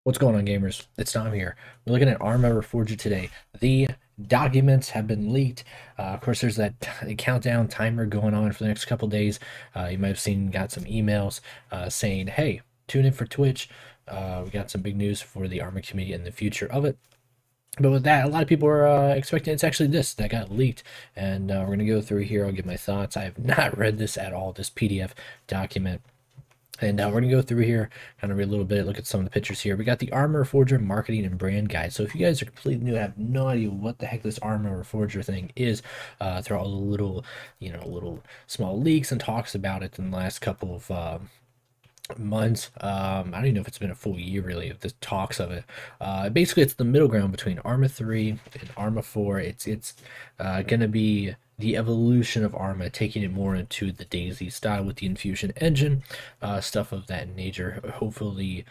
What's going on, gamers? It's Tom here. We're looking at ArmA Reforger today. The documents have been leaked. Of course, there's that countdown timer going on for the next couple days. You might have got some emails saying, hey, tune in for Twitch. We got some big news for the ArmA community and the future of it. But with that, a lot of people are expecting it's actually this that got leaked. And we're going to go through here. I'll give my thoughts. I have not read this at all, this PDF document. And we're going to go through here, kind of read a little bit, look at some of the pictures here. We got the ArmA Reforger marketing and brand guide. So if you guys are completely new, have no idea what the heck this ArmA Reforger thing is, through all the little, little small leaks and talks about it in the last couple of months. I don't even know if it's been a full year really of the talks of it. Basically, it's the middle ground between ArmA 3 and ArmA 4. It's gonna be the evolution of ArmA, taking it more into the Daisy style with the Infusion engine, stuff of that nature. Hopefully,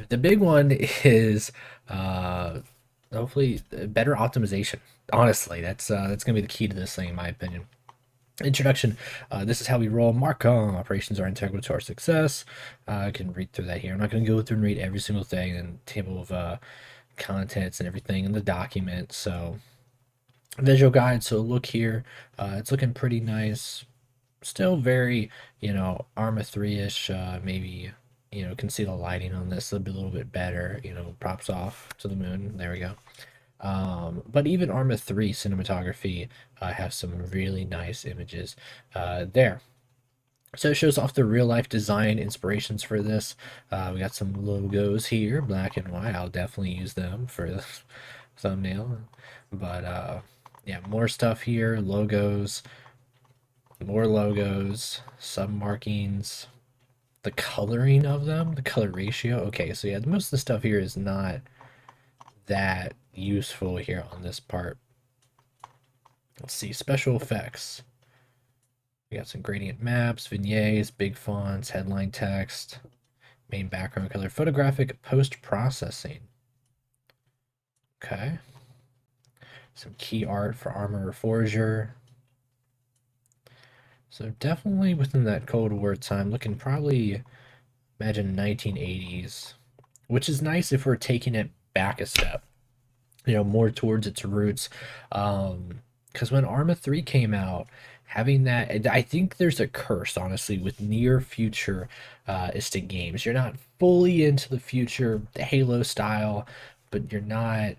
the big one is hopefully better optimization. Honestly, that's gonna be the key to this thing, in my opinion. Introduction. This is how we roll. Marcom operations are integral to our success. I can read through that here. I'm not going to go through and read every single thing and table of contents and everything in the document. So visual guide. So look here. It's looking pretty nice. Still very, ArmA 3-ish. Maybe, can see the lighting on this. It'll be a little bit better. Props off to the moon. There we go. But even ArmA 3 cinematography has some really nice images there. So it shows off the real life design inspirations for this. We got some logos here, black and white. I'll definitely use them for the thumbnail. But yeah, more stuff here, logos, more logos, sub markings, the coloring of them, the color ratio. Okay, so yeah, most of the stuff here is not that useful here on this part. Let's see, special effects. We got some gradient maps, vignettes, big fonts, headline text, main background color, photographic post-processing. Okay. Some key art for ArmA Reforger. So definitely within that Cold War time, looking probably, imagine 1980s, which is nice if we're taking it back a step, more towards its roots. Because when ArmA 3 came out, having that, I think there's a curse, honestly, with near futuristic games. You're not fully into the future, the Halo style, but you're not,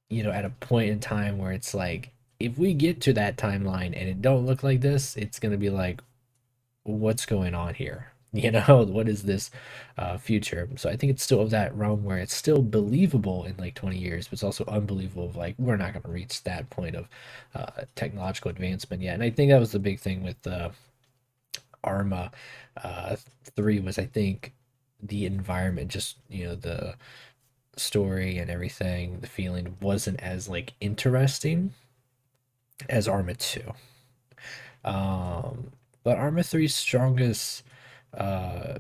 at a point in time where it's like, if we get to that timeline and it don't look like this, it's gonna be like, what's going on here? What is this future? So I think it's still of that realm where it's still believable in like 20 years, but it's also unbelievable of like, we're not going to reach that point of technological advancement yet. And I think that was the big thing with ArmA 3 was, I think, the environment, just, the story and everything, the feeling wasn't as like interesting as ArmA 2. But ArmA 3's strongest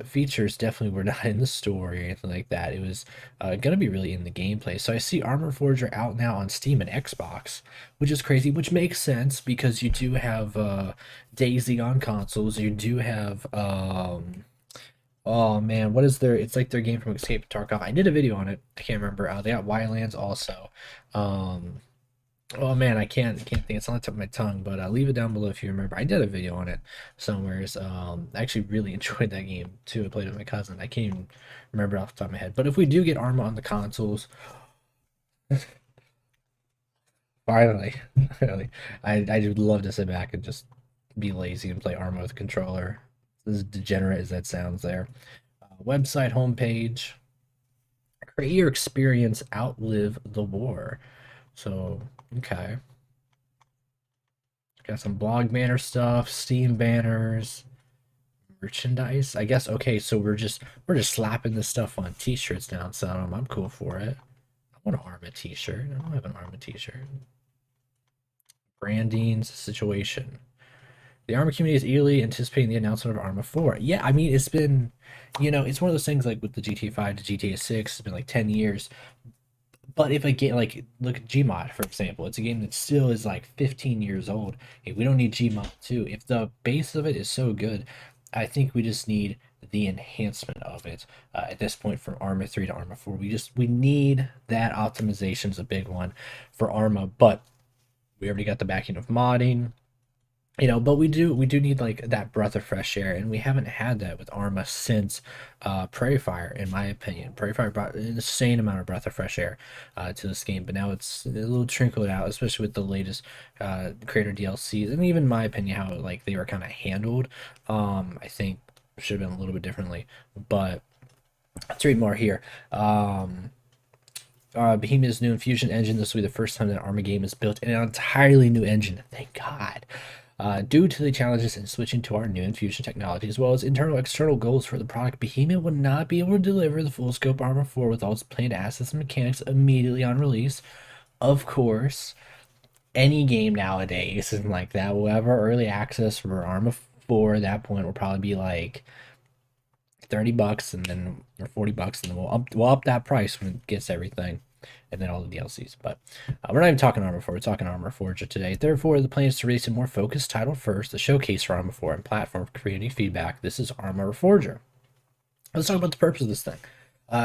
features definitely were not in the story or anything like that. It was gonna be really in the gameplay. So I see ArmA Forger out now on Steam and Xbox, which is crazy, which makes sense because you do have Daisy on consoles. You do have oh man, what is their? It's like their game from Escape Tarkov. I did a video on it. I can't remember. They got Wildlands also. Oh man, I can't think. It's on the tip of my tongue, but leave it down below if you remember. I did a video on it somewhere. I actually really enjoyed that game too. I played it with my cousin. I can't even remember off the top of my head. But if we do get ArmA on the consoles, finally, finally, I would love to sit back and just be lazy and play ArmA with a controller. As degenerate as that sounds there. Website homepage. Create your experience, outlive the war. So, okay. Got some blog banner stuff, Steam banners, merchandise. I guess okay, so we're just slapping this stuff on t-shirts now, so I'm cool for it. I want an ArmA t-shirt. I don't have an ArmA t-shirt. Branding situation. The ArmA community is eagerly anticipating the announcement of ArmA 4. Yeah, I mean, it's been, it's one of those things like with the GTA 5 to GTA 6, it's been like 10 years. But if a game, like, look at Gmod, for example, it's a game that still is like 15 years old. Hey, we don't need Gmod 2. If the base of it is so good, I think we just need the enhancement of it. At this point, from Arma 3 to Arma 4, we need that optimization is a big one for Arma, but we already got the backing of modding, but we do need like that breath of fresh air, and we haven't had that with Arma since Prairie Fire, in my opinion. Prairie Fire brought an insane amount of breath of fresh air to this game, but now it's a little trickled out, especially with the latest creator DLCs, and even in my opinion how like they were kind of handled. I think should have been a little bit differently, but let's read more here. Behemoth's new Infusion engine. This will be the first time that Arma game is built in an entirely new engine. Thank God. Due to the challenges in switching to our new infusion technology, as well as internal external goals for the product, Behemoth would not be able to deliver the full scope Arma 4 with all its planned assets and mechanics immediately on release. Of course, any game nowadays and like that will have our early access for Arma 4 at that point will probably be like $30 and then or $40, and then we'll up that price when it gets everything and then all the DLCs. But we're not even talking Arma 4, we're talking Arma Forger today. Therefore, the plan is to release a more focused title first, the showcase for Arma 4 and platform community feedback. This is ArmA Reforger. Let's talk about the purpose of this thing.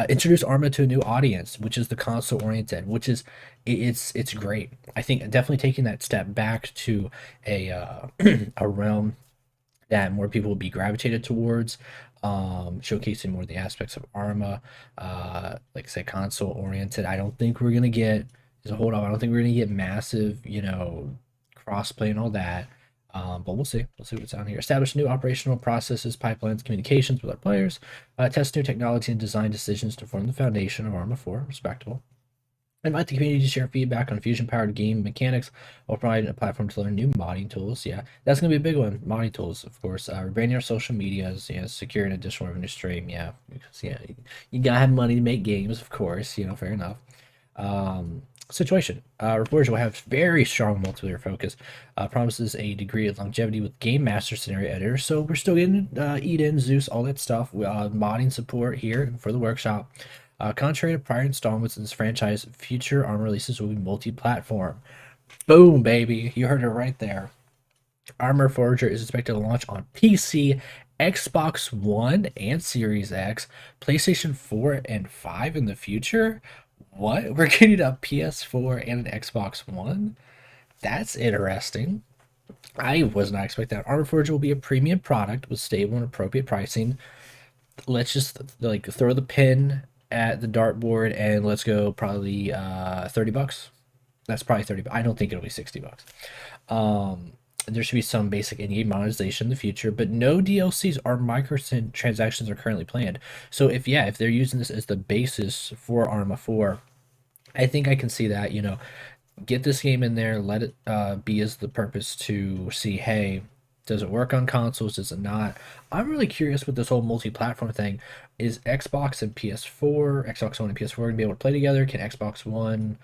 Introduce Arma to a new audience, which is the console oriented, which is it's great. I think definitely taking that step back to a a realm that more people will be gravitated towards, showcasing more of the aspects of Arma, like I said, console oriented. I don't think we're gonna get as a hold up. I don't think we're gonna get massive, crossplay and all that. But we'll see. We'll see what's on here. Establish new operational processes, pipelines, communications with our players. Test new technology and design decisions to form the foundation of Arma 4. Respectable. Invite the community to share feedback on fusion-powered game mechanics while providing a platform to learn new modding tools. Yeah, that's going to be a big one. Modding tools, of course. Rebranding our social medias, secure an additional revenue stream. Yeah, because, you got to have money to make games, of course. Fair enough. Situation. Reforger will have very strong multiplayer focus. Promises a degree of longevity with Game Master Scenario Editor. So we're still getting Eden, Zeus, all that stuff. Modding support here for the workshop. Contrary to prior installments in this franchise, future ARMA releases will be multi-platform. Boom, baby. You heard it right there. ArmA Reforger is expected to launch on PC, Xbox One and Series X, PlayStation 4 and 5 in the future. What? We're getting a PS4 and an Xbox One? That's interesting. I was not expecting that. ArmA Reforger will be a premium product with stable and appropriate pricing. Let's just like throw the pin at the dartboard and let's go probably $30. That's probably 30. I don't think it'll be $60. There should be some basic in-game monetization in the future, but no DLCs or microtransactions are currently planned. So if they're using this as the basis for Arma 4, I think I can see that, get this game in there, let it be as the purpose to see, hey, does it work on consoles? Does it not? I'm really curious with this whole multi-platform thing. Is Xbox and PS4, Xbox One and PS4 going to be able to play together? Can Xbox One,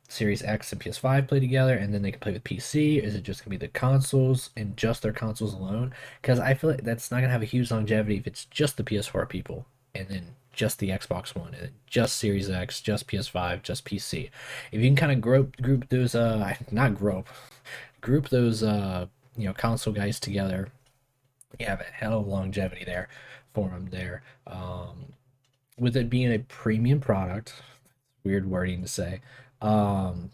Series X, and PS5 play together, and then they can play with PC? Is it just going to be the consoles and just their consoles alone? Because I feel like that's not going to have a huge longevity if it's just the PS4 people, and then just the Xbox One, and just Series X, just PS5, just PC. If you can kind of group those, group those, console guys together, you have a hell of longevity there for them there. With it being a premium product, weird wording to say, and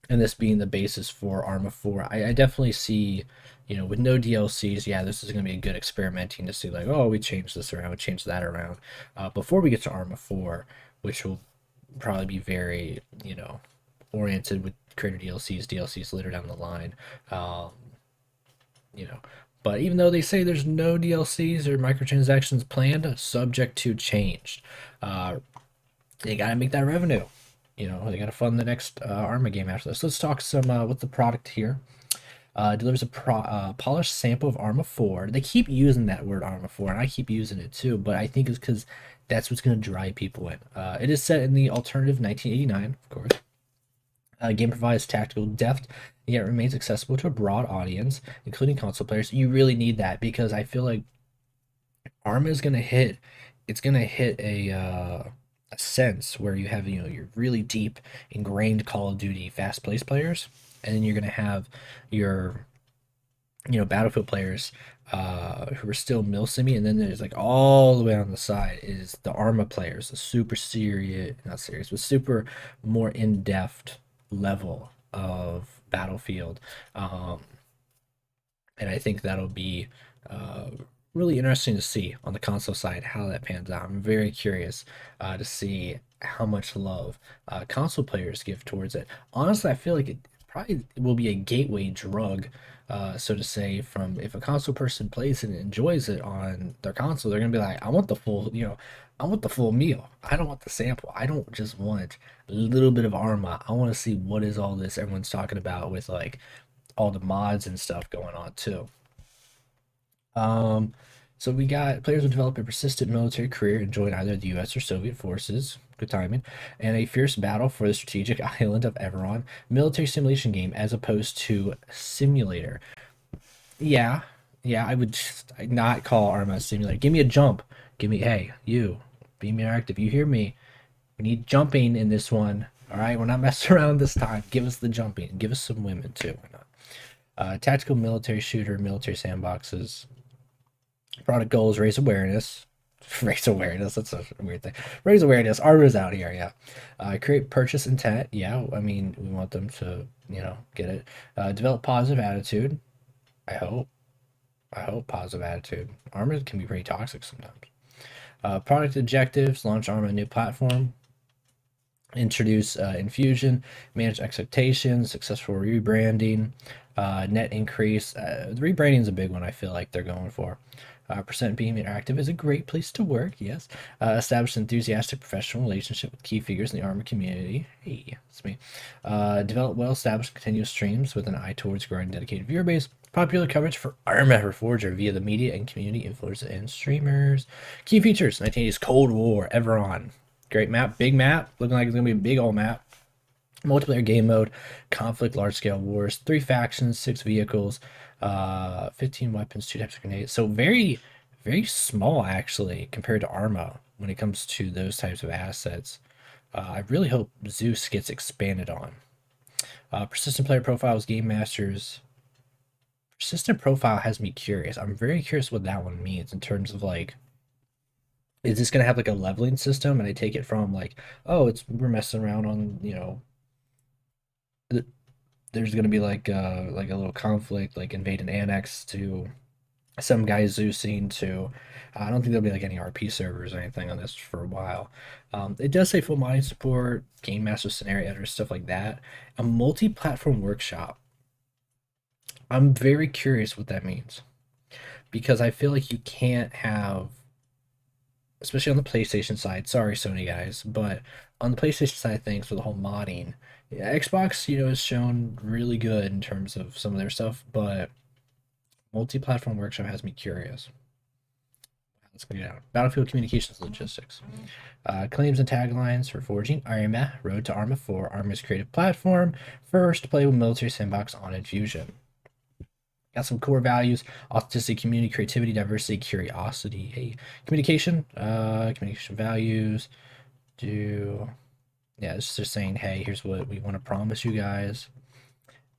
this being the basis for Arma 4, I definitely see, with no DLCs, this is going to be a good experimenting to see, like, oh, we changed this around, we changed that around, before we get to Arma 4, which will probably be very, oriented with creator DLCs later down the line. But even though they say there's no DLCs or microtransactions planned, subject to change, they gotta make that revenue. They gotta fund the next Arma game after this. Let's talk some with the product here. Delivers a polished sample of Arma 4. They keep using that word Arma 4, and I keep using it too, but I think it's because that's what's going to drive people in. It is set in the alternative 1989, of course. Game provides tactical depth, yet remains accessible to a broad audience, including console players. You really need that because I feel like Arma is gonna hit. It's gonna hit a sense where you have your really deep, ingrained Call of Duty fast-paced players, and then you're gonna have your Battlefield players who are still milsimi, and then there's like all the way on the side is the Arma players, the super serious, not serious, but super more in-depth level of Battlefield. Um, and I think that'll be uh, really interesting to see on the console side how that pans out. I'm very curious to see how much love console players give towards it. Honestly, I feel like it probably will be a gateway drug, so to say, from if a console person plays it and enjoys it on their console, they're gonna be like, I want the full, I want the full meal. I don't want the sample. I don't just want a little bit of Arma. I want to see what is all this everyone's talking about with like all the mods and stuff going on too. Um, so we got players will develop a persistent military career and join either the U.S. or Soviet forces. Good timing. And a fierce battle for the strategic island of Everon. Military simulation game as opposed to simulator. Yeah, yeah. I would just not call Arma a simulator. Give me a jump. Give me, hey, you, be interactive. You hear me? We need jumping in this one. All right, we're not messing around this time. Give us the jumping. Give us some women too. Why not? Tactical military shooter, military sandboxes. Product goals: raise awareness. Raise awareness. That's a weird thing. Raise awareness. Armor's out here. Yeah. Create purchase intent. Yeah. I mean, we want them to, get it. Develop positive attitude. I hope. I hope positive attitude. Armor can be pretty toxic sometimes. Product objectives: launch Armor a new platform. Introduce infusion, manage expectations, successful rebranding, net increase. The rebranding is a big one. I feel like they're going for. Percent being interactive is a great place to work. Yes. Establish enthusiastic professional relationship with key figures in the Arma community. Hey, that's me. Develop well-established continuous streams with an eye towards growing dedicated viewer base. Popular coverage for ArmA Reforger via the media and community influencers and streamers. Key features: 1980s Cold War, Everon. Great map, big map, looking like it's gonna be a big old map. Multiplayer game mode, conflict, large scale wars, 3 factions, 6 vehicles, 15 weapons, 2 types of grenades. So very, very small actually compared to Arma when it comes to those types of assets. I really hope Zeus gets expanded on. Persistent player profiles, game masters. Persistent profile has me curious. I'm very curious what that one means in terms of like, is this gonna have like a leveling system? And I take it from like, oh, it's we're messing around on, there's gonna be like a little conflict, like invade and annex to some guy Zeusing to. I don't think there'll be like any RP servers or anything on this for a while. It does say full modding support, game master scenario editor, stuff like that. A multi-platform workshop. I'm very curious what that means because I feel like you can't have, especially on the PlayStation side. Sorry, Sony guys, but on the PlayStation side of things, for the whole modding, yeah, Xbox, has shown really good in terms of some of their stuff, but multi-platform workshop has me curious. Let's get it out. Battlefield communications logistics. Claims and taglines for forging ArmA, Road to ArmA 4, ArmA's creative platform, first playable military sandbox on Infusion. Got some core values: authenticity, community, creativity, diversity, curiosity. Hey, communication values. Do Yeah, it's just saying, hey, here's what we want to promise you guys.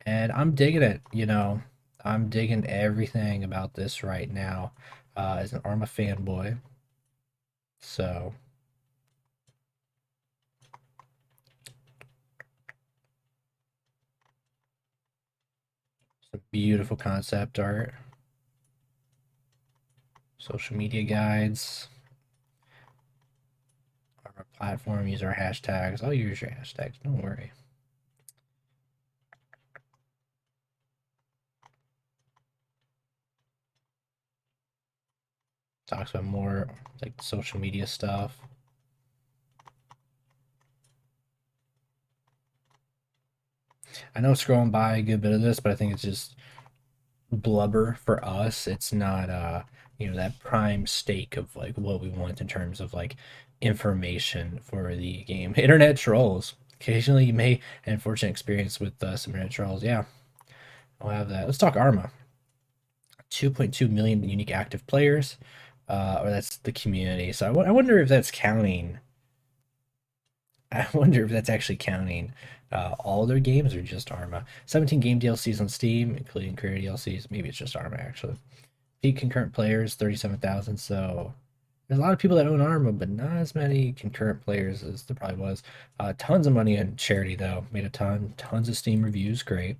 And I'm digging it, I'm digging everything about this right now as an Arma fanboy. So, some beautiful concept art, social media guides, Arma platform, use our hashtags. I'll use your hashtags, don't worry. Talks about more like social media stuff. I know scrolling by a good bit of this, but I think it's just blubber for us. It's not that prime stake of like what we want in terms of like information for the game. Internet trolls. Occasionally you may have an unfortunate experience with some internet trolls. Yeah, I'll have that. Let's talk Arma. 2.2 million unique active players. Or that's the community. So I wonder if that's counting. I wonder if that's actually counting all their games or just Arma. 17 game DLCs on Steam, including career DLCs. Maybe it's just Arma actually. Peak concurrent players, 37,000. So there's a lot of people that own Arma, but not as many concurrent players as there probably was. Tons of money in charity though. Made a ton. Tons of Steam reviews. Great.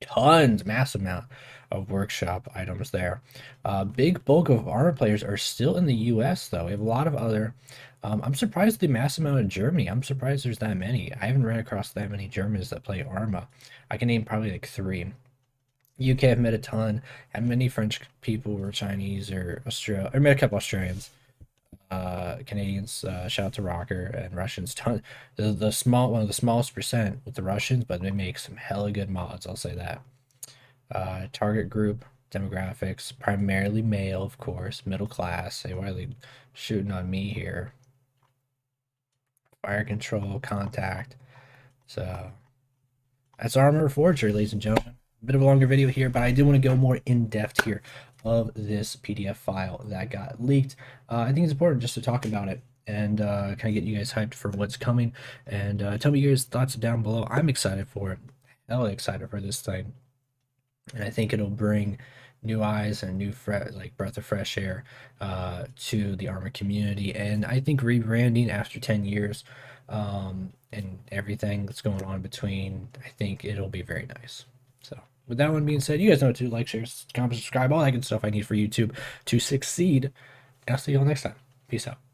Tons, massive amount of workshop items there. Big bulk of Arma players are still in the US though. We have a lot of other. I'm surprised the mass amount in Germany. I'm surprised there's that many. I haven't ran across that many Germans that play Arma. I can name probably like three. UK I've met a ton. Have many French people or Chinese or Australia. I met a couple Australians, Canadians. Shout out to Rocker and Russians. Ton. The small one of the smallest percent with the Russians, but they make some hella good mods. I'll say that. Target group demographics primarily male, of course, middle class. Say why are they shooting on me here? Fire control, contact. So that's Arma Reforger, ladies and gentlemen. A bit of a longer video here, but I do want to go more in depth here of this PDF file that got leaked. I think it's important just to talk about it and kind of get you guys hyped for what's coming. And tell me your guys' thoughts down below. I'm excited for it. Hell excited for this thing. And I think it'll bring new eyes and new like breath of fresh air to the Arma community. And I think rebranding after 10 years and everything that's going on between, I think it'll be very nice. So with that one being said, you guys know what to do: like, share, comment, subscribe, all that good stuff I need for YouTube to succeed. And I'll see you all next time. Peace out.